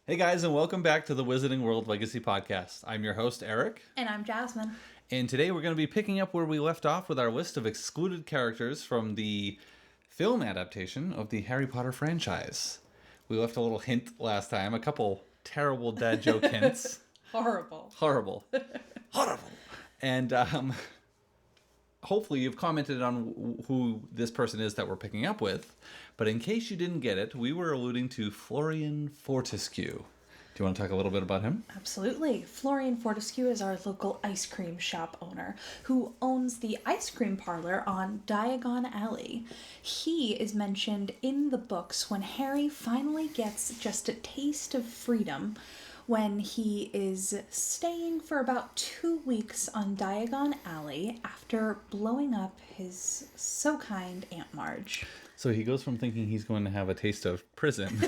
Hey guys, and welcome back to the Wizarding World Legacy Podcast. I'm your host, Eric. And I'm Jasmine. And today we're going to be picking up where we left off with our list of excluded characters from the film adaptation of the Harry Potter franchise. We left a little hint last time, a couple terrible dad joke hints. Horrible. Horrible. And hopefully you've commented on who this person is that we're picking up with. But in case you didn't get it, we were alluding to Florian Fortescue. Do you want to talk a little bit about him? Absolutely. Florian Fortescue is our local ice cream shop owner who owns the ice cream parlor on Diagon Alley. He is mentioned in the books when Harry finally gets just a taste of freedom when he is staying for about 2 weeks on Diagon Alley after blowing up his so-kind Aunt Marge. So he goes from thinking he's going to have a taste of prison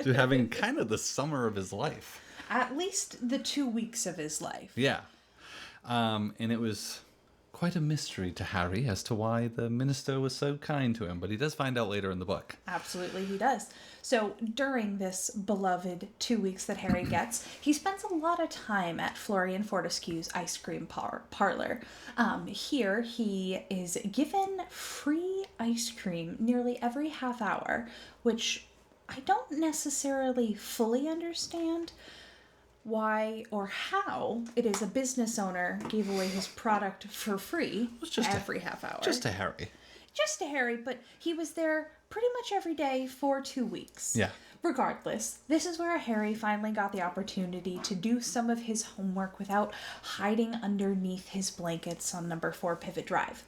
to having kind of the summer of his life. At least the 2 weeks of his life. Yeah. And it was quite a mystery to Harry as to why the minister was so kind to him, but he does find out later in the book. Absolutely, he does. So during this beloved 2 weeks that Harry gets, he spends a lot of time at Florian Fortescue's ice cream parlor. Here, he is given free ice cream nearly every half hour, which I don't necessarily fully understand why or how it is a business owner gave away his product for free every half hour. Just to Harry. Just to Harry, but he was there pretty much every day for 2 weeks. Yeah. Regardless, this is where Harry finally got the opportunity to do some of his homework without hiding underneath his blankets on number 4 Pivot Drive.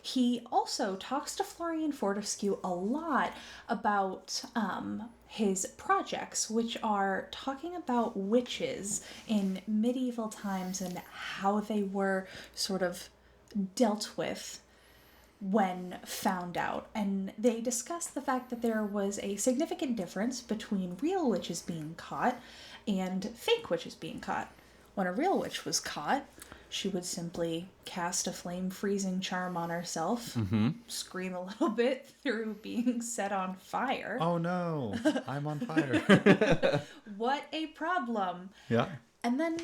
He also talks to Florian Fortescue a lot about his projects, which are talking about witches in medieval times and how they were sort of dealt with when found out. And they discuss the fact that there was a significant difference between real witches being caught and fake witches being caught. When a real witch was caught, she would simply cast a flame-freezing charm on herself, scream a little bit through being set on fire. Oh no, I'm on fire. What a problem. Yeah. And then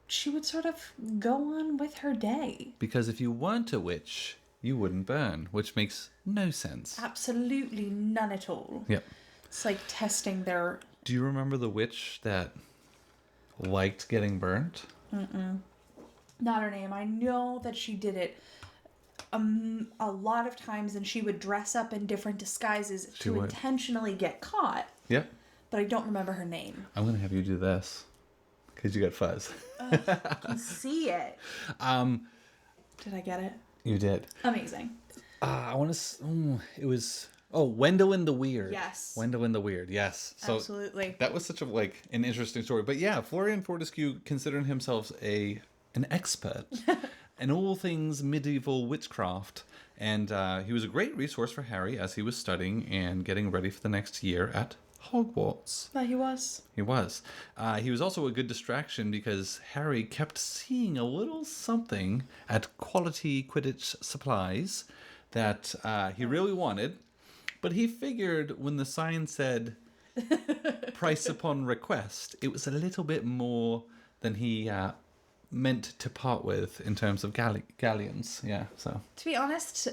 she would sort of go on with her day. Because if you weren't a witch, you wouldn't burn, which makes no sense. Absolutely none at all. Yep. It's like testing their... Do you remember the witch that liked getting burnt? Not her name. I know that she did it a lot of times, and she would dress up in different disguises to intentionally get caught. Yep. But I don't remember her name. I'm going to have you do this, because you got fuzz. I can see it. Did I get it? You did. Amazing. I want to... it was... Oh, Wendell the Weird. Yes. Wendell the Weird, yes. So absolutely. That was such a an interesting story. But yeah, Florian Fortescue considered himself an expert in all things medieval witchcraft. And he was a great resource for Harry as he was studying and getting ready for the next year at Hogwarts. But he was. He was. He was also a good distraction because Harry kept seeing a little something at Quality Quidditch Supplies that he really wanted. But he figured when the sign said price upon request, it was a little bit more than he meant to part with in terms of galleons. Yeah, so. To be honest,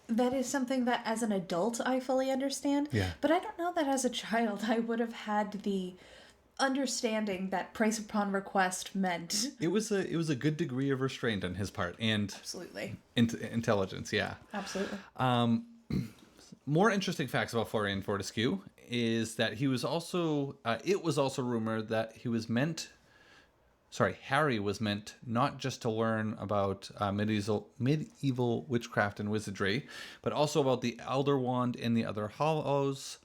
that is something that as an adult I fully understand. Yeah. But I don't know that as a child I would have had the understanding that price upon request meant. It was a good degree of restraint on his part and absolutely intelligence. Yeah, absolutely. More interesting facts about Florian Fortescue is that he was also, it was also rumored that Harry was meant not just to learn about medieval witchcraft and wizardry, but also about the Elder Wand and the Other Hallows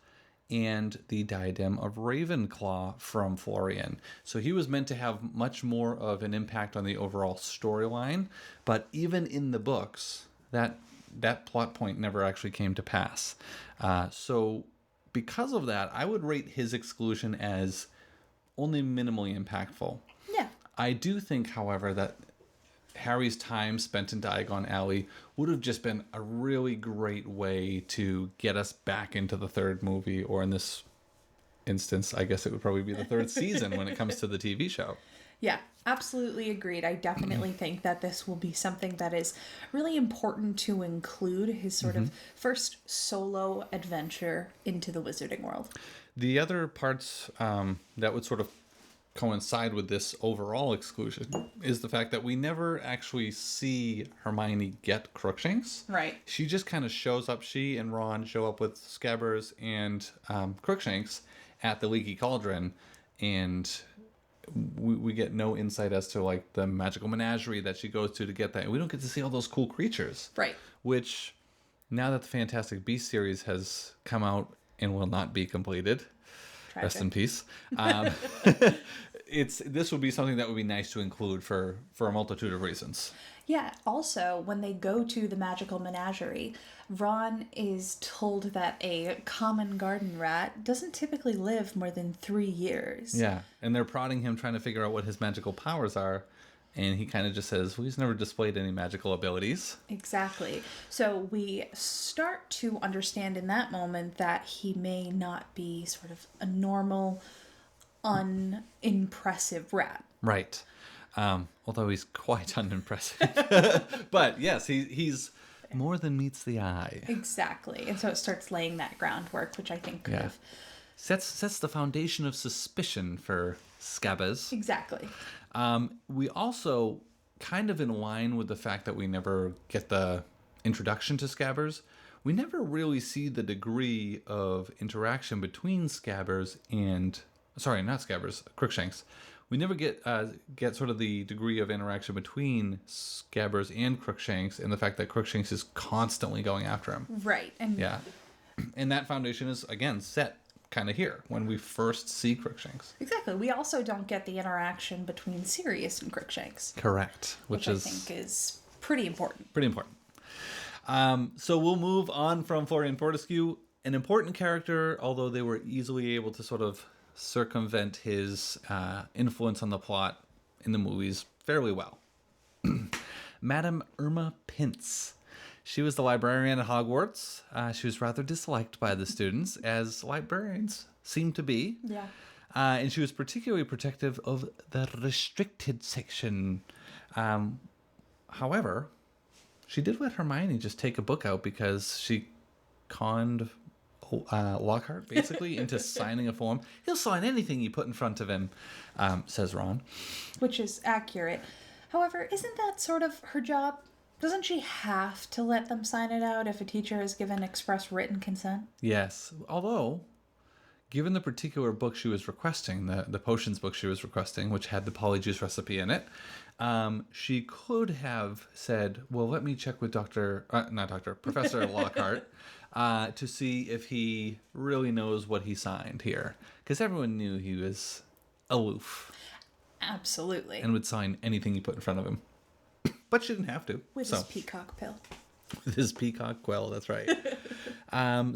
and the Diadem of Ravenclaw from Florian. So he was meant to have much more of an impact on the overall storyline, but even in the books, that plot point never actually came to pass. So because of that, I would rate his exclusion as only minimally impactful. Yeah. I do think, however, that Harry's time spent in Diagon Alley would have just been a really great way to get us back into the third movie, or in this instance, I guess it would probably be the third season when it comes to the TV show. Yeah, absolutely agreed. I definitely think that this will be something that is really important to include, his sort of first solo adventure into the wizarding world. The other parts that would sort of coincide with this overall exclusion is the fact that we never actually see Hermione get Crookshanks. Right. She just kind of shows up. She and Ron show up with Scabbers and Crookshanks at the Leaky Cauldron, and we get no insight as to like the magical menagerie that she goes to get that. And we don't get to see all those cool creatures. Right. Which, now that the Fantastic Beasts series has come out and will not be completed, Tragic. rest in peace. This would be something that would be nice to include for a multitude of reasons. Yeah, also, when they go to the magical menagerie, Ron is told that a common garden rat doesn't typically live more than 3 years. Yeah, and they're prodding him, trying to figure out what his magical powers are, and he kind of just says, well, he's never displayed any magical abilities. Exactly. So we start to understand in that moment that he may not be sort of a normal, unimpressive rat. Right. Although he's quite unimpressive. But yes, he's more than meets the eye. Exactly. And so it starts laying that groundwork, which I think could have... Sets the foundation of suspicion for Scabbers. Exactly. We also, kind of in line with the fact that we never get the introduction to Scabbers, we never really see the degree of interaction between Scabbers and... Sorry, not Scabbers, Crookshanks. We never get sort of the degree of interaction between Scabbers and Crookshanks, and the fact that Crookshanks is constantly going after him. Right. And Yeah. And that foundation is, again, set kind of here when we first see Crookshanks. exactly. We also don't get the interaction between Sirius and Crookshanks. Correct. Which I is think is pretty important. pretty important. So we'll move on from Florian Fortescue, an important character, although they were easily able to sort of circumvent his influence on the plot in the movies fairly well. Madame Irma Pintz. She was the librarian at Hogwarts. She was rather disliked by the students, as librarians seem to be. Yeah. And she was particularly protective of the restricted section. However, she did let Hermione just take a book out because she conned Lockhart basically into signing a form. He'll sign anything you put in front of him, says Ron. Which is accurate. However, isn't that sort of her job? Doesn't she have to let them sign it out if a teacher has given express written consent? Yes, although, given the particular book she was requesting, the potions book she was requesting, which had the polyjuice recipe in it, she could have said, well, let me check with Professor Lockhart, to see if he really knows what he signed here. Because everyone knew he was aloof Absolutely. and would sign anything you put in front of him. But she didn't have to. With his peacock pill. With his peacock quill, that's right.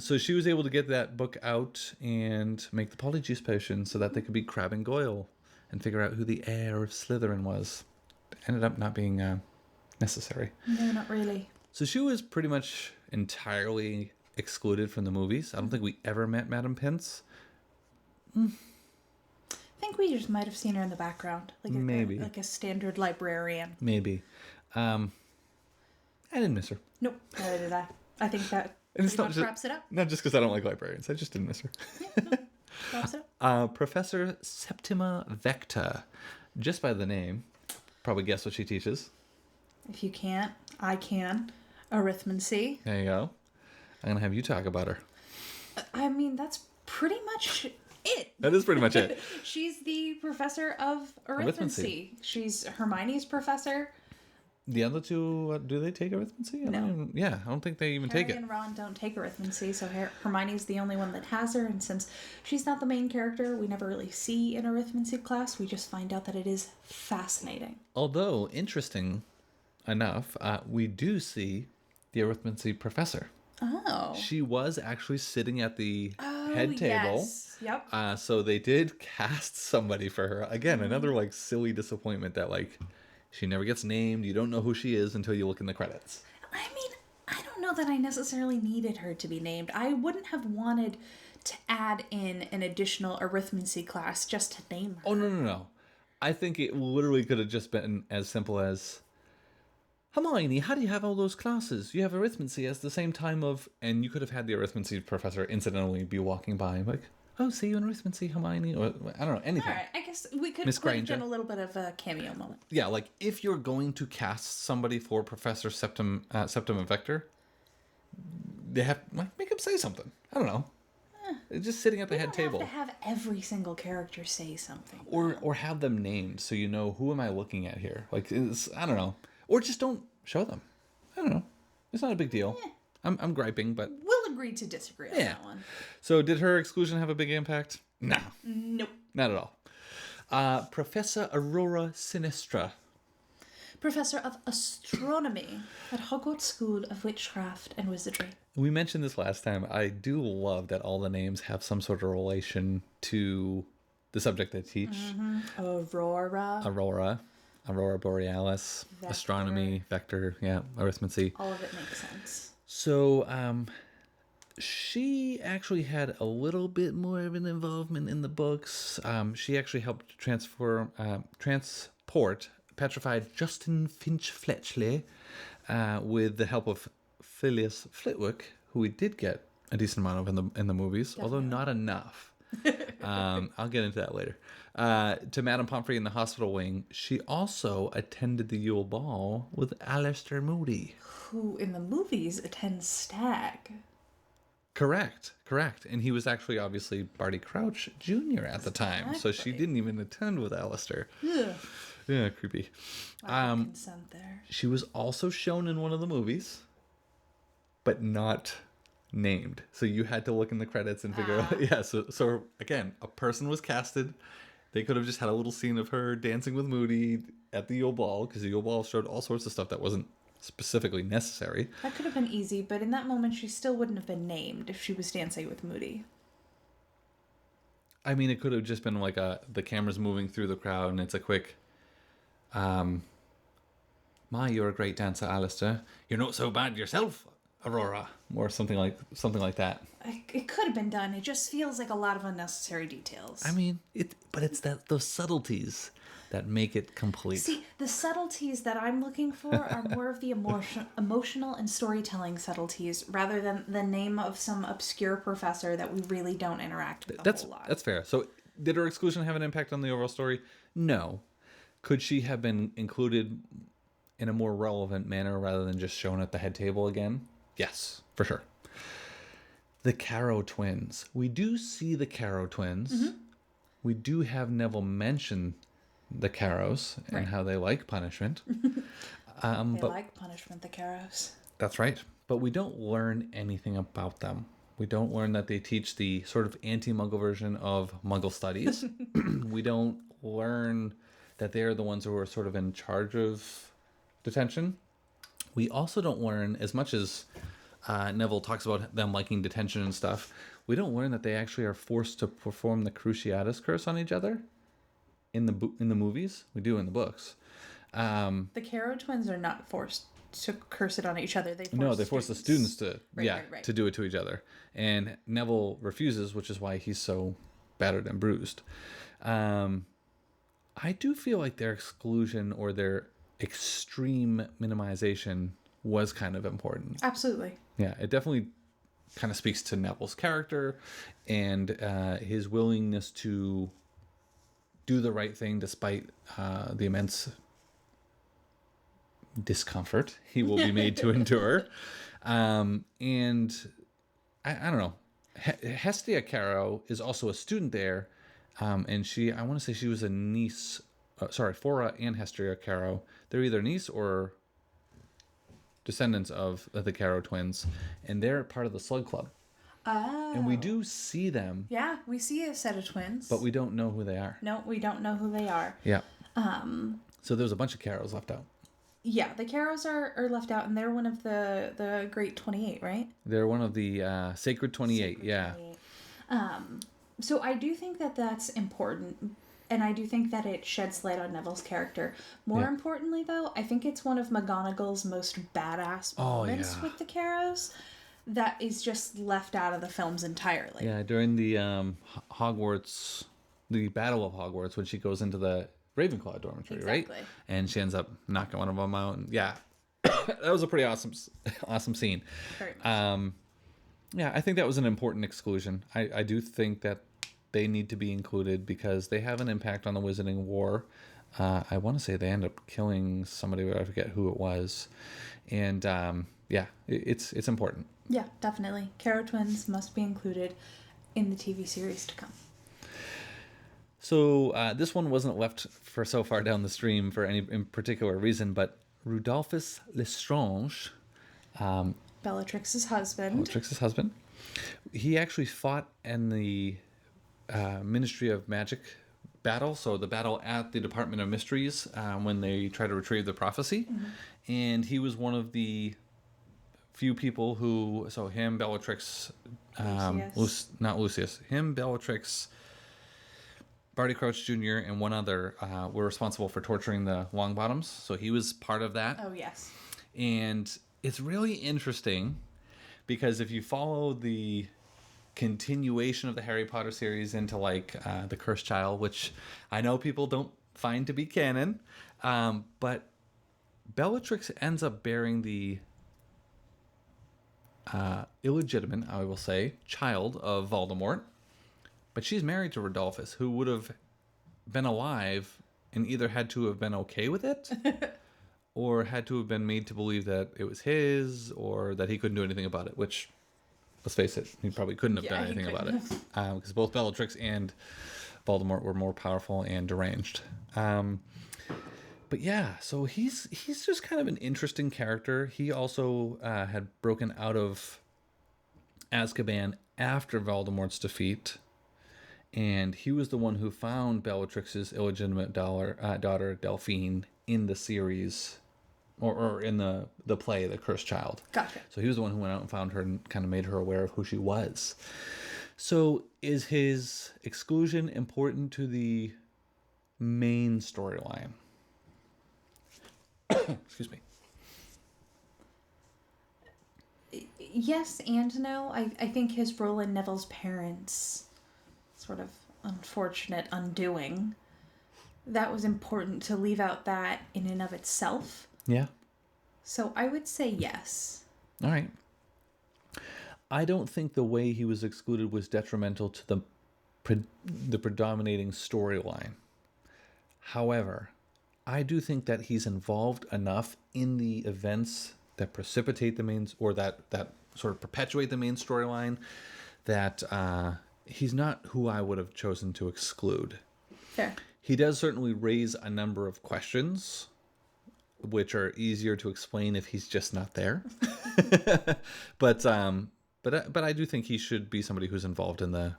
So she was able to get that book out and make the polyjuice potion so that they could be Crabbe and Goyle and figure out who the heir of Slytherin was. Ended up not being necessary. No, not really. So she was pretty much entirely excluded from the movies. I don't think we ever met Madame Pintz. I think we just might have seen her in the background. Maybe. Like a standard librarian. Maybe. I didn't miss her. Nope, neither did I. I think that And it's pretty not much just, wraps it up. not just because I don't like librarians. I just didn't miss her. Wraps it up. Professor Septima Vecta. Just by the name, probably guess what she teaches. If you can't, I can. Arithmancy. There you go. I'm going to have you talk about her. I mean, that's pretty much it. That is pretty much it. She's the professor of arithmancy. She's Hermione's professor. The other two, do they take arithmancy? No. I don't think they even Harry take it. and Ron don't take arithmancy, so Hermione's the only one that has her, and since she's not the main character, we never really see an arithmancy class. We just find out that it is fascinating. Although, interesting enough, we do see the arithmancy professor. Oh. She was actually sitting at the head table. Yes. Yep. So they did cast somebody for her. Again, another like silly disappointment that like she never gets named. You don't know who she is until you look in the credits. I mean, I don't know. know that I necessarily needed her to be named. I wouldn't have wanted to add in an additional arithmancy class just to name her. Oh, no. I think it literally could have just been as simple as, Hermione, how do you have all those classes? You have arithmancy as the same time of... And you could have had the arithmancy professor incidentally be walking by like, oh, see you in arithmancy, Hermione? Or, I don't know, anything. All right, I guess we could Miss put Granger. in a little bit of a cameo moment. Yeah, like, if you're going to cast somebody for Professor Septum and Vector, they have... Like, make him say something. I don't know. Just sitting at the head table. You don't have to have every single character say something. Or have them named so you know, who am I looking at here? Like, I don't know. Or just don't show them. I don't know. It's not a big deal. I'm griping, but... We'll agree to disagree on that one. So did her exclusion have a big impact? No. Nope. Not at all. Professor Aurora Sinistra. Professor of Astronomy at Hogwarts School of Witchcraft and Wizardry. We mentioned this last time. I do love that all the names have some sort of relation to the subject they teach. Aurora. Aurora Borealis, Vector. Astronomy, Vector, arithmancy. All of it makes sense. So, she actually had a little bit more of an involvement in the books. She actually helped transport petrified Justin Finch Fletchley with the help of Phileas Flitwick, who we did get a decent amount of in the movies, although not enough. I'll get into that later. To Madame Pomfrey in the hospital wing, she also attended the Yule Ball with Aleister Moody. Who in the movies attends Stag. Correct. And he was actually obviously Barty Crouch Jr. at the time, so she didn't even attend with Aleister. Yeah, creepy. Consent there. She was also shown in one of the movies, but not named. So you had to look in the credits and figure out. Yeah, so again, a person was casted. They could have just had a little scene of her dancing with Moody at the Yule Ball, because the Yule Ball showed all sorts of stuff that wasn't specifically necessary. That could have been easy, but in that moment she still wouldn't have been named if she was dancing with Moody. I mean, it could have just been like the camera's moving through the crowd and it's a quick, my, you're a great dancer, Alistair. You're not so bad yourself, Aurora. Or something like that. It could have been done. It just feels like a lot of unnecessary details. I mean, but it's those subtleties that make it complete. See, the subtleties that I'm looking for are more of the emotional and storytelling subtleties rather than the name of some obscure professor that we really don't interact with a whole lot. That's fair. So did her exclusion have an impact on the overall story? No. Could she have been included in a more relevant manner rather than just shown at the head table again? Yes, for sure. The Caro twins. We do see the Caro twins. Mm-hmm. We do have Neville mention the Caros and how they like punishment. Like punishment, the Caros. That's right. But we don't learn anything about them. We don't learn that they teach the sort of anti-Muggle version of Muggle studies. We don't learn that they're the ones who are sort of in charge of detention. We also don't learn, as much as Neville talks about them liking detention and stuff, we don't learn that they actually are forced to perform the Cruciatus Curse on each other in the movies. We do in the books. The Caro twins are not forced to curse it on each other. They force the students to right. to do it to each other. And Neville refuses, which is why he's so battered and bruised. I do feel like their exclusion or their extreme minimization was kind of important. Absolutely. Yeah, it definitely kind of speaks to Neville's character and his willingness to do the right thing despite the immense discomfort he will be made to endure. And I don't know. Hestia Caro is also a student there. And I want to say she was a niece. Fora and Hestia Caro. They're either niece or descendants of the Caro twins. And they're part of the Slug Club. Oh. And we do see them. Yeah, we see a set of twins. But we don't know who they are. No, we don't know who they are. Yeah. So there's a bunch of Caros left out. Yeah, the Caros are left out, and they're one of the Great 28, right? They're one of the Sacred 28, 28. So I do think that that's important. and I do think that it sheds light on Neville's character. More importantly, though, I think it's one of McGonagall's most badass moments with the Carrows that is just left out of the films entirely. Yeah, during the Hogwarts, the Battle of Hogwarts, when she goes into the Ravenclaw dormitory, right? And she ends up knocking one of them out. And yeah, that was a pretty awesome scene. Very much. Yeah, I think that was an important exclusion. I do think that they need to be included because they have an impact on the Wizarding War. I want to say they end up killing somebody, but I forget who it was. And yeah, it's important. Yeah, definitely. Carrow twins must be included in the TV series to come. So this one wasn't left for so far down the stream for any in particular reason, but Rudolphus Lestrange, Bellatrix's husband. He actually fought in the Ministry of Magic battle, so the battle at the Department of Mysteries when they try to retrieve the prophecy. And he was one of the few people who, so him, Bellatrix, Bellatrix, Barty Crouch Jr., and one other were responsible for torturing the Longbottoms. So he was part of that. Oh, yes. And it's really interesting because if you follow the continuation of the Harry Potter series into like the Cursed Child, which I know people don't find to be canon, but Bellatrix ends up bearing the illegitimate, I will say, child of Voldemort, but she's married to Rodolphus, who would have been alive and either had to have been okay with it or had to have been made to believe that it was his or that he couldn't do anything about it, which, let's face it, he probably couldn't have done anything about it because both Bellatrix and Voldemort were more powerful and deranged. But yeah, so he's just kind of an interesting character. He also had broken out of Azkaban after Voldemort's defeat, and he was the one who found Bellatrix's illegitimate daughter Delphine in the series, or in the play, The Cursed Child. Gotcha. So he was the one who went out and found her and kind of made her aware of who she was. So is his exclusion important to the main storyline? Excuse me. Yes and no. I think his role in Neville's parents' sort of unfortunate undoing, that was important to leave out that in and of itself. Yeah. So I would say yes. All right. I don't think the way he was excluded was detrimental to the predominating storyline. However, I do think that he's involved enough in the events that precipitate the main, or that sort of perpetuate the main storyline, that he's not who I would have chosen to exclude. Fair. He does certainly raise a number of questions, which are easier to explain if he's just not there. But I do think he should be somebody who's involved in the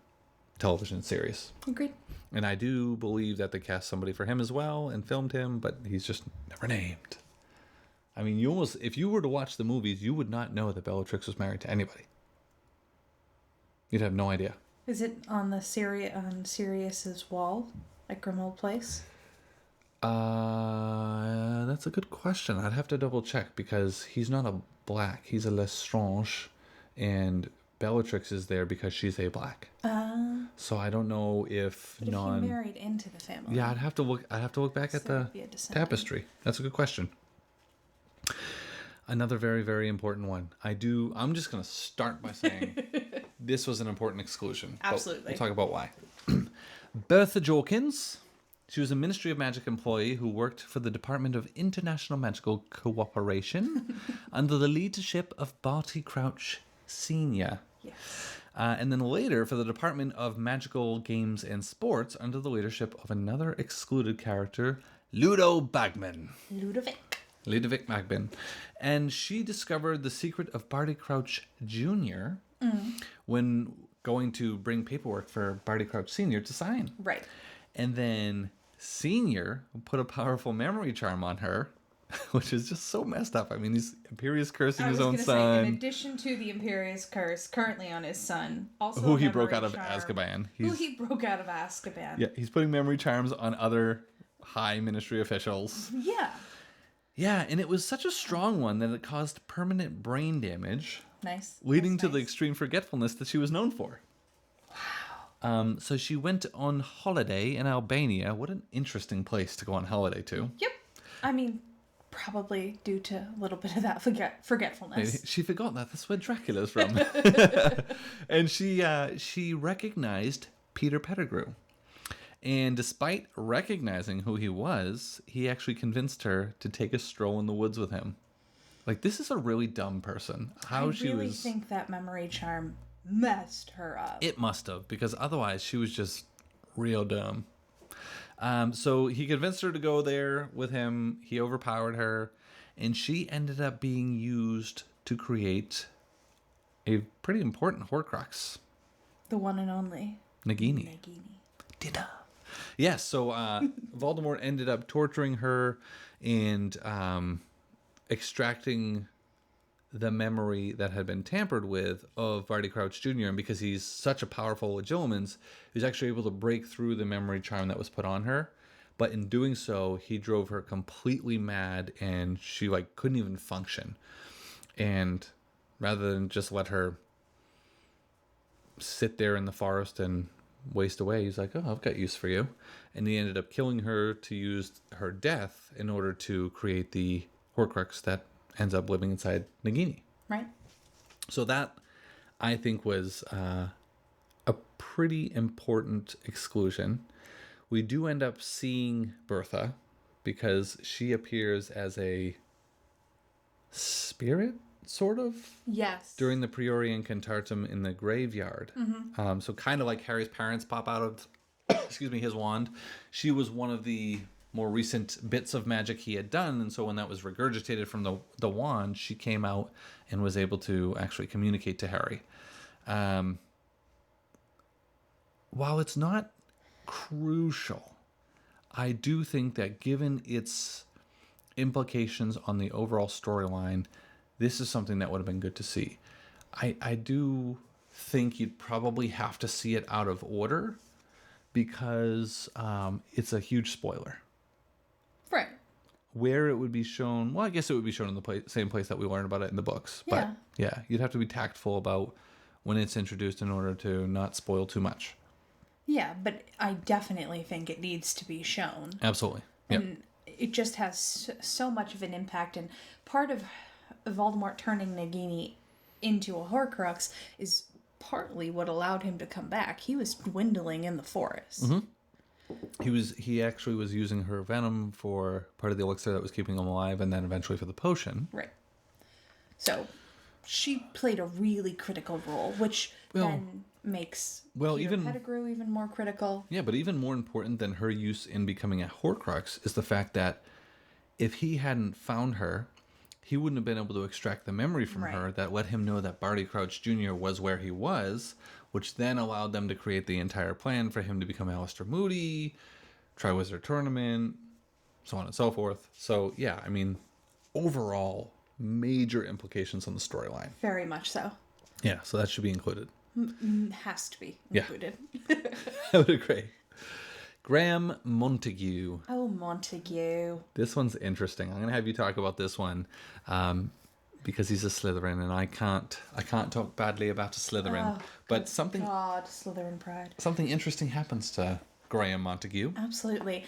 television series. Agreed. And I do believe that they cast somebody for him as well and filmed him, but he's just never named. I mean, if you were to watch the movies, you would not know that Bellatrix was married to anybody. You'd have no idea. Is it on Sirius's wall at Grimmauld Place? That's a good question. I'd have to double check because he's not a black. He's a Lestrange, and Bellatrix is there because she's a black. So I don't know if he married into the family. Yeah, I'd have to look back at the tapestry. That's a good question. Another very, very important one. I'm just going to start by saying this was an important exclusion. Absolutely. We'll talk about why. Bertha Jorkins. She was a Ministry of Magic employee who worked for the Department of International Magical Cooperation under the leadership of Barty Crouch Sr. Yes. And then later for the Department of Magical Games and Sports under the leadership of another excluded character, Ludovic Bagman. Ludovic Bagman. And she discovered the secret of Barty Crouch Jr. When going to bring paperwork for Barty Crouch Sr. to sign. Right. And then Senior put a powerful memory charm on her which is just so messed up. I mean, he's Imperius cursing I his was own going to say, in son, addition to the Imperious Curse currently on his son, also who a he broke memory out of charm, Azkaban. who he broke out of Azkaban. Yeah, he's putting memory charms on other high ministry officials. Yeah. Yeah, and it was such a strong one that it caused permanent brain damage, Nice. leading to the Nice. extreme forgetfulness that she was known for. So she went on holiday in Albania. What an interesting place to go on holiday to. Yep. I mean, probably due to a little bit of that forgetfulness. She forgot that. That's where Dracula's from. And she recognized Peter Pettigrew. And despite recognizing who he was, he actually convinced her to take a stroll in the woods with him. Like, this is a really dumb person. How she I really was... think that memory charm messed her up. It must have, because otherwise she was just real dumb. So he convinced her to go there with him. He overpowered her, and she ended up being used to create a pretty important Horcrux, The one and only Nagini. Nagini. Dinner. Yes, so Voldemort ended up torturing her and extracting the memory that had been tampered with of Barty Crouch Jr. And because he's such a powerful Legilimens, he's actually able to break through the memory charm that was put on her. But in doing so, he drove her completely mad, and she couldn't even function. And rather than just let her sit there in the forest and waste away, he's like, oh, I've got use for you. And he ended up killing her to use her death in order to create the Horcrux that ends up living inside Nagini. Right? So that, I think, was a pretty important exclusion. We do end up seeing Bertha because she appears as a spirit, sort of, Yes. during the Priori Incantatem in the graveyard. So kind of like Harry's parents pop out of, excuse me, his wand. She was one of the more recent bits of magic he had done, and so when that was regurgitated from the wand, she came out and was able to actually communicate to Harry. While it's not crucial, I do think that given its implications on the overall storyline, this is something that would have been good to see. I do think you'd probably have to see it out of order because it's a huge spoiler. Right. Where it would be shown, well, I guess it would be shown in the same place that we learn about it in the books. Yeah. But yeah, you'd have to be tactful about when it's introduced in order to not spoil too much. Yeah, but I definitely think it needs to be shown. Absolutely. Yeah. And it just has so much of an impact. And part of Voldemort turning Nagini into a Horcrux is partly what allowed him to come back. He was dwindling in the forest. Mm-hmm. He actually was using her venom for part of the elixir that was keeping him alive, and then eventually for the potion. Right. So she played a really critical role, which then makes Peter Pettigrew even more critical. Yeah, but even more important than her use in becoming a Horcrux is the fact that if he hadn't found her, he wouldn't have been able to extract the memory from her that let him know that Barty Crouch Jr. was where he was, which then allowed them to create the entire plan for him to become Alistair Moody, Triwizard Tournament, so on and so forth. So, yeah, I mean, overall, major implications on the storyline. Very much so. Yeah, so that should be included. Has to be included. Yeah. I would agree. Graham Montague. Oh, Montague. This one's interesting. I'm going to have you talk about this one because he's a Slytherin, and I can't talk badly about a Slytherin. But Slytherin pride. Something interesting happens to Graham Montague. Absolutely.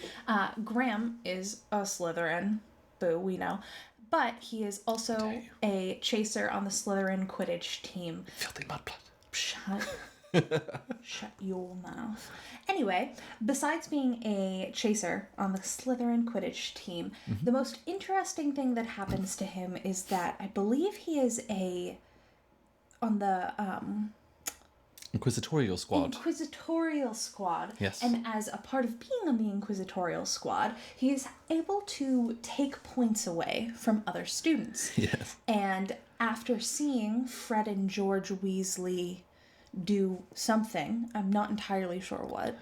Graham is a Slytherin. Boo, we know. But he is also a chaser on the Slytherin Quidditch team. Filthy mudblood. Shut your mouth. Anyway, besides being a chaser on the Slytherin Quidditch team, the most interesting thing that happens to him is that I believe he is on the Inquisitorial squad. Inquisitorial squad. Yes. And as a part of being on the Inquisitorial squad, he is able to take points away from other students. Yes. And after seeing Fred and George Weasley do something, I'm not entirely sure what.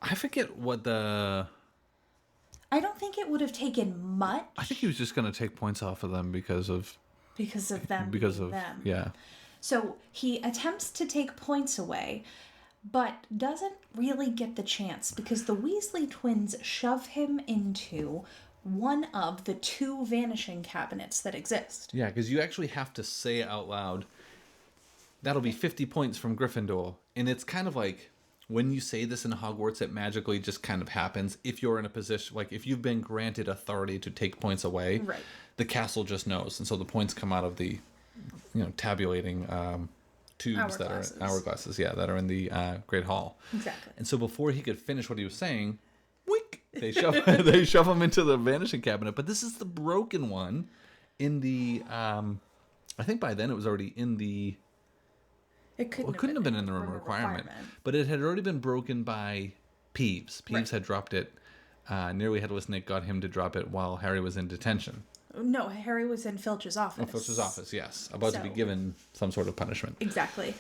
I forget what the I don't think it would have taken much I think he was just going to take points off of them because of them being them. yeah. So he attempts to take points away, but doesn't really get the chance because the Weasley twins shove him into one of the 2 vanishing cabinets that exist. Yeah, because you actually have to say out loud, that'll be 50 points from Gryffindor. And it's kind of like, when you say this in Hogwarts, it magically just kind of happens. If you're in a position, like if you've been granted authority to take points away, Right. the castle just knows. And so the points come out of the, tabulating tubes that are hourglasses, that are in the Great Hall. Exactly. And so before he could finish what he was saying, wink, they shove him into the vanishing cabinet. But this is the broken one in the, I think by then it was already in the, It couldn't have been in the room requirement, but it had already been broken by Peeves. Peeves had dropped it. Nearly Headless Nick got him to drop it while Harry was in detention. No, Harry was in Filch's office. Oh, Filch's office, yes. About to be given some sort of punishment. Exactly.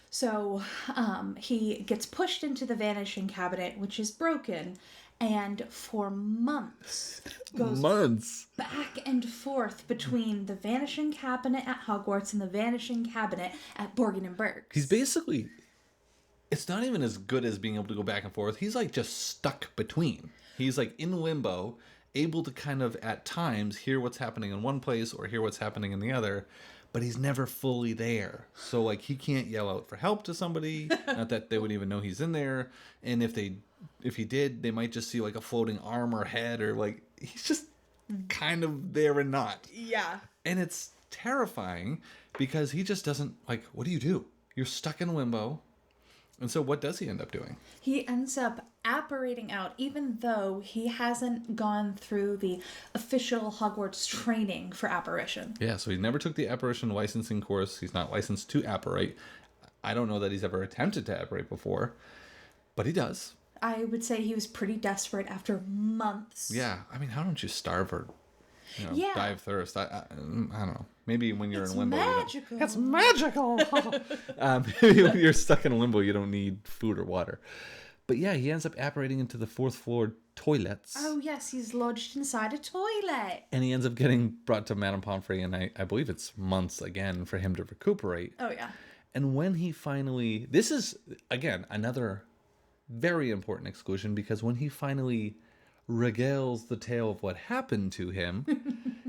So he gets pushed into the cabinet, which is broken, and for months goes back and forth between the vanishing cabinet at Hogwarts and the vanishing cabinet at Borgin and Burke. He's basically, it's not even as good as being able to go back and forth. He's like just stuck between. He's like in limbo, able to kind of at times hear what's happening in one place or hear what's happening in the other, but he's never fully there. So like he can't yell out for help to somebody, not that they would even know he's in there. And if he did, they might just see like a floating arm or head, or like he's just kind of there and not. Yeah. And it's terrifying because he just doesn't, like, what do you do? You're stuck in limbo. And so what does he end up doing? He ends up apparating out, even though he hasn't gone through the official Hogwarts training for apparition. Yeah, so he never took the apparition licensing course. He's not licensed to apparate. I don't know that he's ever attempted to apparate before, but he does. I would say he was pretty desperate after months. Yeah, I mean, how don't you starve or die of thirst? I don't know. Maybe when you're in limbo. Magical. It's magical. Maybe when you're stuck in limbo, you don't need food or water. But yeah, he ends up apparating into the 4th floor toilets. Oh, yes, he's lodged inside a toilet. And he ends up getting brought to Madame Pomfrey, and I believe it's months again for him to recuperate. Oh, yeah. And when he finally... This is, again, another very important exclusion, because when he finally regales the tale of what happened to him,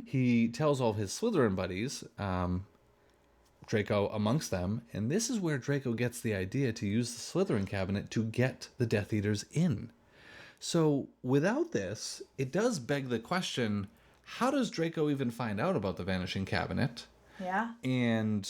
he tells all of his Slytherin buddies, Draco amongst them, and this is where Draco gets the idea to use the Slytherin cabinet to get the Death Eaters in. So without this, it does beg the question, how does Draco even find out about the Vanishing Cabinet? Yeah. And...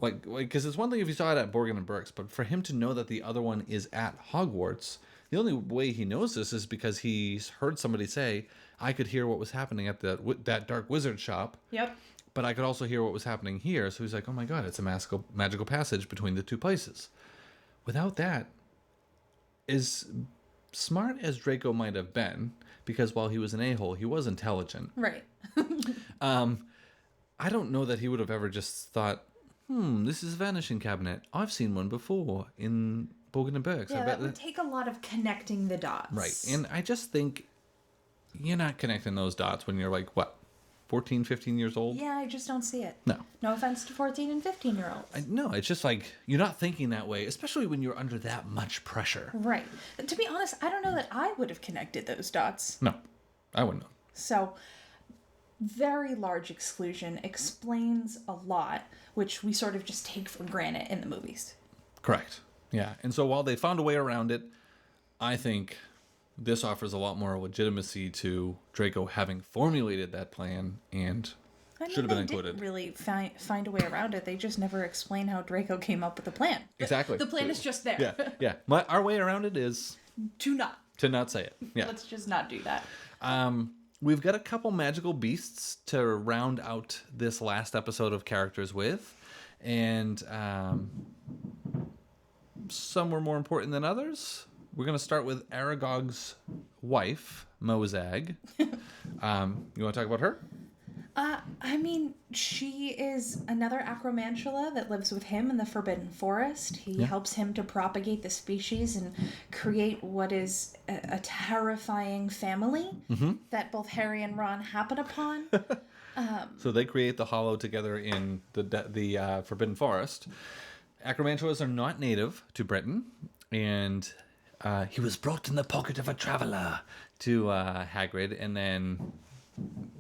Like, because it's one thing if he saw it at Borgin and Burke's, but for him to know that the other one is at Hogwarts, the only way he knows this is because he's heard somebody say, I could hear what was happening at that dark wizard shop. Yep. But I could also hear what was happening here. So he's like, oh my god, it's a magical passage between the two places. Without that, as smart as Draco might have been, because while he was an a-hole, he was intelligent. Right. I don't know that he would have ever just thought, this is a vanishing cabinet. I've seen one before in Borgin and Burke's. Yeah, that would take a lot of connecting the dots. Right. And I just think you're not connecting those dots when you're like, 14, 15 years old? Yeah, I just don't see it. No. No offense to 14 and 15-year-olds. No, it's just like, you're not thinking that way, especially when you're under that much pressure. Right. To be honest, I don't know that I would have connected those dots. No, I wouldn't have. So, very large exclusion explains a lot, which we sort of just take for granted in the movies. Correct. Yeah. And so while they found a way around it, I think this offers a lot more legitimacy to Draco having formulated that plan and should have been included. They didn't really find a way around it. They just never explain how Draco came up with the plan. Exactly. The plan is just there. Yeah. Our way around it is to not say it. Yeah. Let's just not do that. We've got a couple magical beasts to round out this last episode of characters with, and some were more important than others. We're going to start with Aragog's wife, Mozag. You want to talk about her? I mean, she is another acromantula that lives with him in the Forbidden Forest. He Yeah. helps him to propagate the species and create what is a terrifying family that both Harry and Ron happen upon. So they create the Hollow together in the Forbidden Forest. Acromantulas are not native to Britain, and he was brought in the pocket of a traveller to Hagrid, and then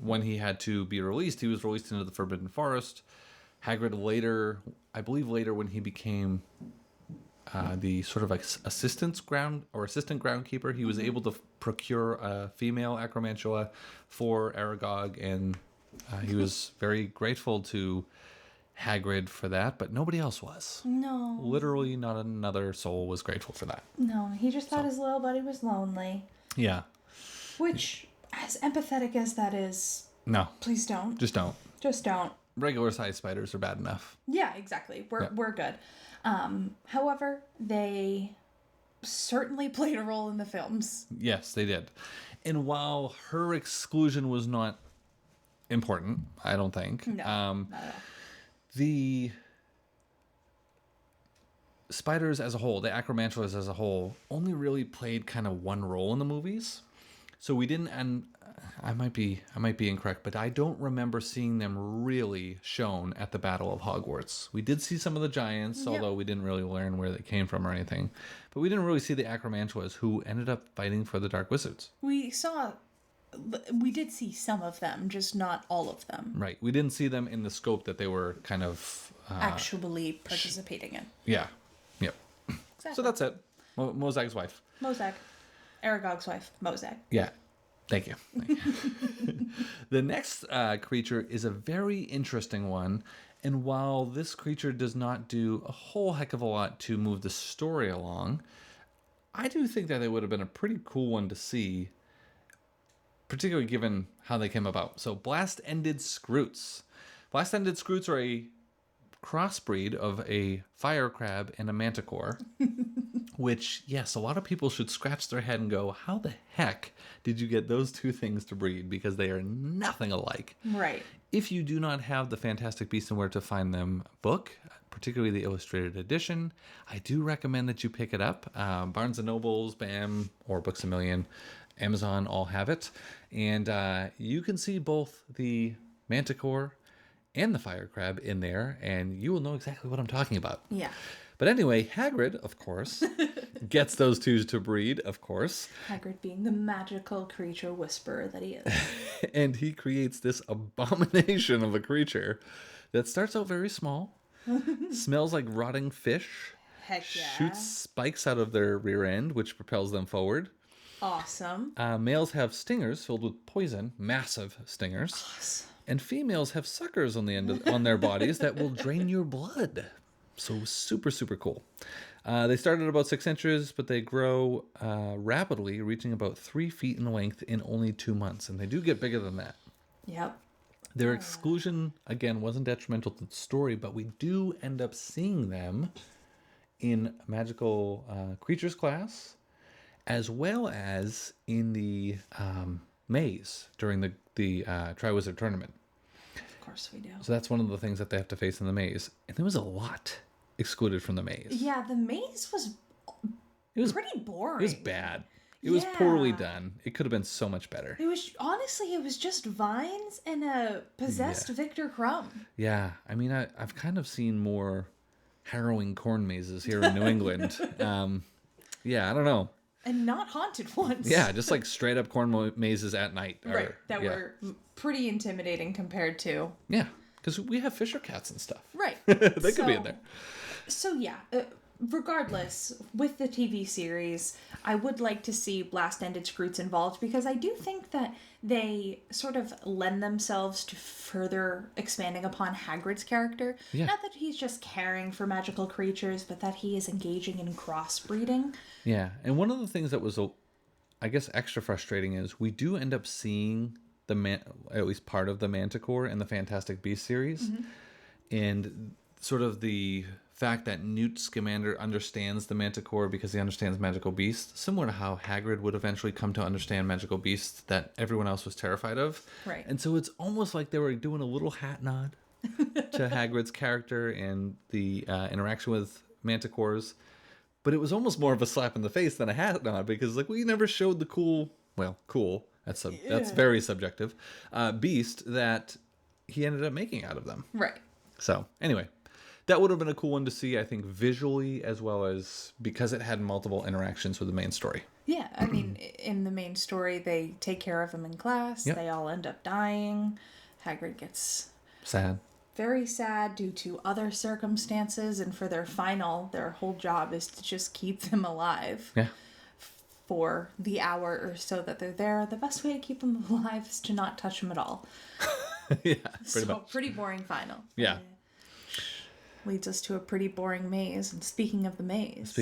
when he had to be released, he was released into the Forbidden Forest. Hagrid later, I believe later when he became the sort of like assistant groundkeeper, he was able to procure a female acromantula for Aragog, and he was very grateful to Hagrid for that, but nobody else was. No. Literally not another soul was grateful for that. No, he just thought his little buddy was lonely. Yeah. Which, as empathetic as that is, No. please don't. Just don't. Just don't. Regular sized spiders are bad enough. Yeah, exactly. We're good. However, they certainly played a role in the films. Yes, they did. And while her exclusion was not important, I don't think. No, not at all. The spiders as a whole, the acromantulas as a whole, only really played kind of one role in the movies. So we didn't, and I might be incorrect, but I don't remember seeing them really shown at the Battle of Hogwarts. We did see some of the giants, although we didn't really learn where they came from or anything. But we didn't really see the acromantulas, who ended up fighting for the Dark Wizards. We did see some of them, just not all of them. Right. We didn't see them in the scope that they were kind of Actually participating in. Yeah. Yep. Exactly. So that's it. Mozag's wife. Mozag. Aragog's wife, Mozag. Yeah. Thank you. The next creature is a very interesting one. And while this creature does not do a whole heck of a lot to move the story along, I do think that it would have been a pretty cool one to see, particularly given how they came about. So blast-ended scroots. Blast-ended scroots are a crossbreed of a fire crab and a manticore, which, yes, a lot of people should scratch their head and go, how the heck did you get those two things to breed? Because they are nothing alike. Right. If you do not have the Fantastic Beasts and Where to Find Them book, particularly the illustrated edition, I do recommend that you pick it up. Barnes & Nobles, BAM, or Books A Million, Amazon all have it. And you can see both the manticore and the fire crab in there, and you will know exactly what I'm talking about. Yeah. But anyway, Hagrid, of course, gets those two to breed, of course. Hagrid being the magical creature whisperer that he is. And he creates this abomination of a creature that starts out very small, smells like rotting fish, Heck yeah. shoots spikes out of their rear end, which propels them forward. Awesome. Males have stingers filled with poison, massive stingers. Awesome. And females have suckers on the end on their bodies that will drain your blood. So super, super cool. They start at about 6 inches, but they grow rapidly, reaching about 3 feet in length in only 2 months. And they do get bigger than that. Yep. Their exclusion, again, wasn't detrimental to the story, but we do end up seeing them in magical creatures class, as well as in the maze during the Triwizard Tournament. Of course we do. So that's one of the things that they have to face in the maze. And there was a lot excluded from the maze. Yeah, the maze was pretty boring. It was bad. It was poorly Yeah. done. It could have been so much better. It was honestly, it was just vines and a possessed Victor Crumb. Yeah. I mean, I've kind of seen more harrowing corn mazes here in New England. Yeah, I don't know. And not haunted ones. Yeah, just like straight up corn mazes at night. Right. That were pretty intimidating compared to. Yeah, because we have Fisher cats and stuff. Right. They could be in there. So yeah, regardless, with the TV series, I would like to see blast-ended scroots involved because I do think that they sort of lend themselves to further expanding upon Hagrid's character. Yeah. Not that he's just caring for magical creatures, but that he is engaging in crossbreeding. Yeah, and one of the things that was, I guess, extra frustrating is we do end up seeing at least part of the Manticore in the Fantastic Beasts series, and sort of the fact that Newt Scamander understands the Manticore because he understands magical beasts, similar to how Hagrid would eventually come to understand magical beasts that everyone else was terrified of. Right. And so it's almost like they were doing a little hat nod to Hagrid's character and the interaction with Manticores. But it was almost more of a slap in the face than a hat nod because, like, we never showed the cool, that's very subjective, beast that he ended up making out of them. Right. So, anyway, that would have been a cool one to see, I think, visually, as well as because it had multiple interactions with the main story. Yeah, I mean, in the main story, they take care of him in class. Yep. They all end up dying. Hagrid gets Sad. very sad due to other circumstances, and for their whole job is to just keep them alive. Yeah. For the hour or so that they're there. The best way to keep them alive is to not touch them at all. Yeah, pretty much. Pretty boring final. Yeah. Leads us to a pretty boring maze. And speaking of the maze.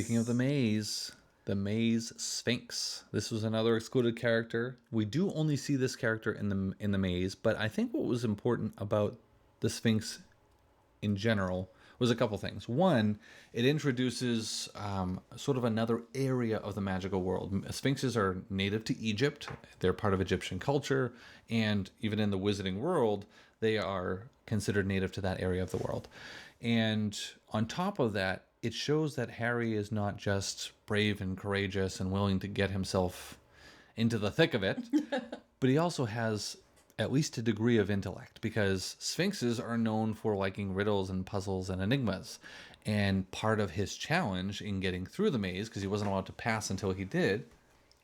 The maze Sphinx. This was another excluded character. We do only see this character in the maze, but I think what was important about the Sphinx in general was a couple things. One, it introduces sort of another area of the magical world. Sphinxes are native to Egypt. They're part of Egyptian culture, and even in the wizarding world, they are considered native to that area of the world. And on top of that, it shows that Harry is not just brave and courageous and willing to get himself into the thick of it, but he also has at least a degree of intellect, because sphinxes are known for liking riddles and puzzles and enigmas. And part of his challenge in getting through the maze, because he wasn't allowed to pass until he did,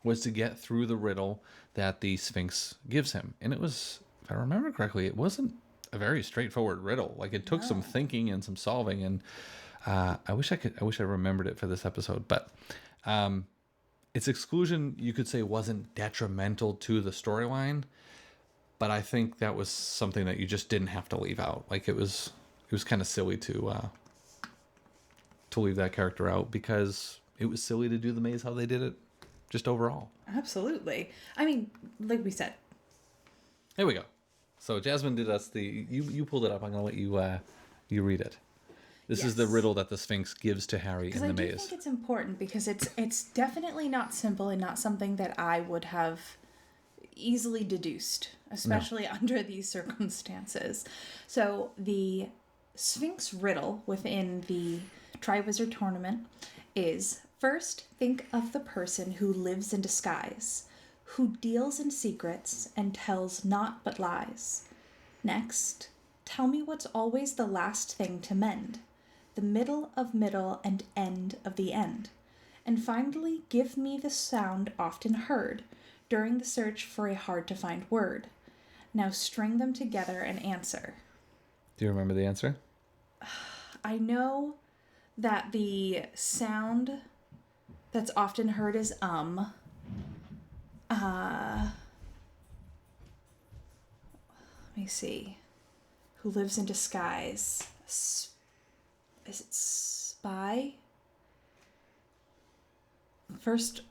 was to get through the riddle that the Sphinx gives him. And it was, if I remember correctly, it wasn't a very straightforward riddle. Like, it took some thinking and some solving, and I wish I remembered it for this episode. But its exclusion, you could say, wasn't detrimental to the storyline, but I think that was something that you just didn't have to leave out. Like, it was kind of silly to leave that character out, because it was silly to do the maze how they did it, just overall. Absolutely. I mean, like we said. There we go. So Jasmine did us you pulled it up. I'm gonna let you read it. This is the riddle that the Sphinx gives to Harry in the maze. I do think it's important, because it's definitely not simple and not something that I would have easily deduced, especially under these circumstances. So the Sphinx riddle within the Triwizard Tournament is: first, think of the person who lives in disguise, who deals in secrets and tells naught but lies. Next, tell me what's always the last thing to mend, the middle of middle and end of the end. And finally, give me the sound often heard during the search for a hard-to-find word. Now string them together and answer. Do you remember the answer? I know that the sound that's often heard is Let me see. Who lives in disguise? Is it spy? First,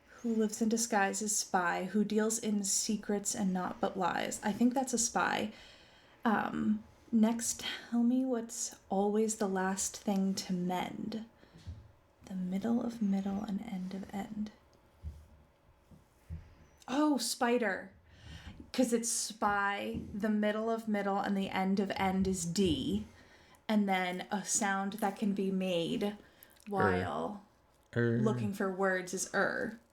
who lives in disguise is spy, who deals in secrets and not but lies. I think that's a spy. Next, tell me what's always the last thing to mend. The middle of middle and end of end. Oh, spider. Because it's spy, the middle of middle, and the end of end is D. And then a sound that can be made while looking for words is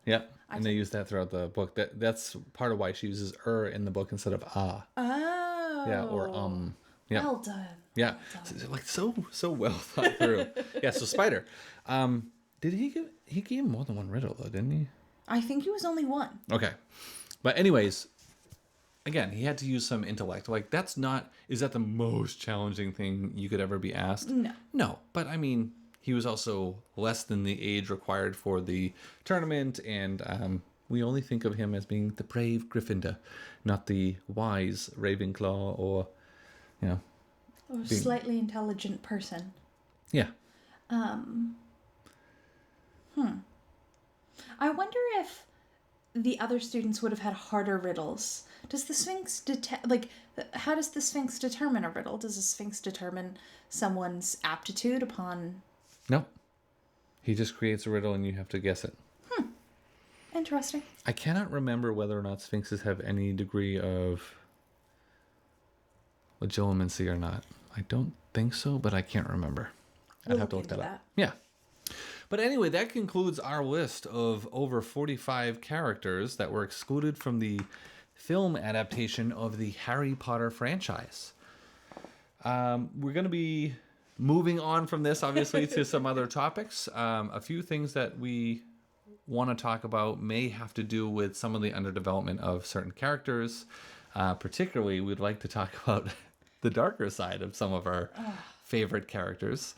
Yep. And they use that throughout the book. That's part of why she uses in the book instead of ah. Oh. Yeah, or Yeah. Well done. Yeah. Like so well thought through. Yeah, so spider. Did he gave more than one riddle though, didn't he? I think it was only one. Okay. But anyways, again, he had to use some intellect. Like, is that the most challenging thing you could ever be asked? No. No. But I mean, he was also less than the age required for the tournament, and we only think of him as being the brave Gryffindor, not the wise Ravenclaw, or, Or slightly intelligent person. Yeah. I wonder if the other students would have had harder riddles Does the Sphinx how does the Sphinx determine a riddle? Does the Sphinx determine someone's aptitude upon? No. He just creates a riddle and you have to guess it. Interesting. I cannot remember whether or not sphinxes have any degree of legitimacy or not. I don't think so, but I can't remember. I'd have to look that up. Yeah. But anyway, that concludes our list of over 45 characters that were excluded from the film adaptation of the Harry Potter franchise. We're going to be moving on from this, obviously, to some other topics. A few things that we want to talk about may have to do with some of the underdevelopment of certain characters. Particularly, we'd like to talk about the darker side of some of our favorite characters,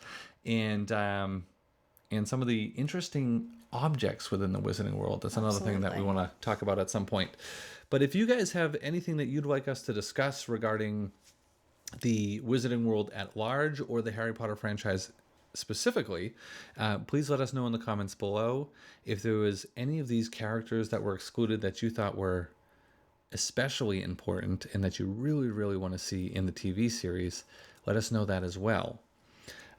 and some of the interesting objects within the Wizarding world. That's another thing that we want to talk about at some point. But if you guys have anything that you'd like us to discuss regarding the Wizarding world at large or the Harry Potter franchise specifically, please let us know in the comments below. If there was any of these characters that were excluded that you thought were especially important and that you really, really want to see in the TV series, let us know that as well.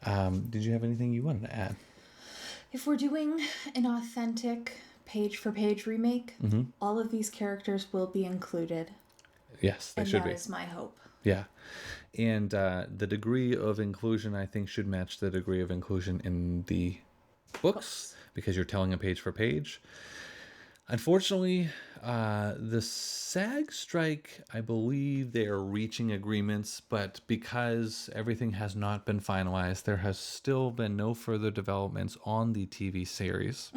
Did you have anything you wanted to add? If we're doing an authentic page-for-page remake, all of these characters will be included. Yes, they should be. And that is my hope. Yeah. And the degree of inclusion, I think, should match the degree of inclusion in the books, because you're telling a page for page. Unfortunately, the SAG strike, I believe they are reaching agreements, but because everything has not been finalized, there has still been no further developments on the TV series.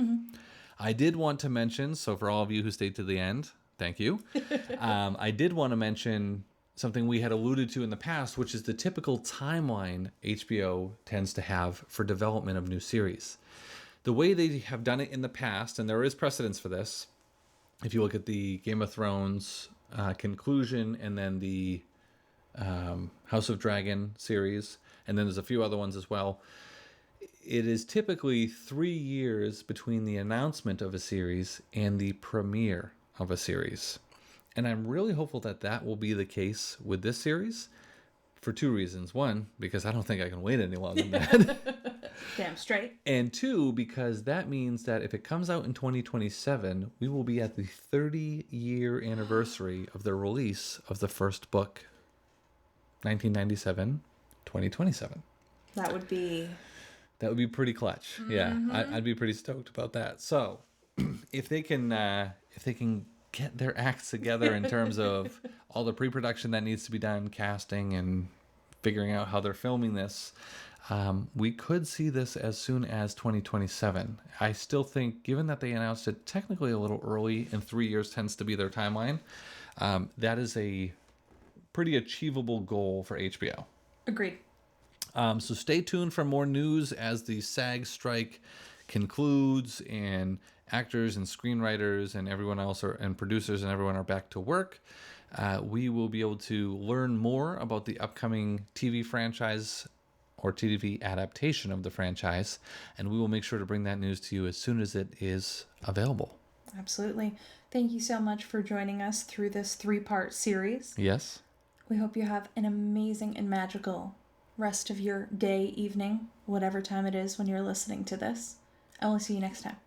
I did want to mention, so for all of you who stayed to the end, thank you. I did want to mention something we had alluded to in the past, which is the typical timeline HBO tends to have for development of new series. The way they have done it in the past, and there is precedence for this, if you look at the Game of Thrones conclusion and then the House of Dragon series, and then there's a few other ones as well, it is typically 3 years between the announcement of a series and the premiere of a series. And I'm really hopeful that that will be the case with this series for two reasons. One, because I don't think I can wait any longer than that. Damn straight. And two, because that means that if it comes out in 2027, we will be at the 30-year anniversary of the release of the first book, 1997, 2027. That would be pretty clutch. Yeah, I'd be pretty stoked about that. So, if they can get their acts together in terms of all the pre-production that needs to be done, casting, and figuring out how they're filming this, we could see this as soon as 2027. I still think, given that they announced it technically a little early, and 3 years tends to be their timeline, that is a pretty achievable goal for HBO. Agreed. So stay tuned for more news as the SAG strike concludes and actors and screenwriters and everyone else and producers and everyone are back to work. We will be able to learn more about the upcoming TV franchise or TV adaptation of the franchise, and we will make sure to bring that news to you as soon as it is available. Absolutely. Thank you so much for joining us through this 3-part series. Yes. We hope you have an amazing and magical rest of your day, evening, whatever time it is when you're listening to this. I will see you next time.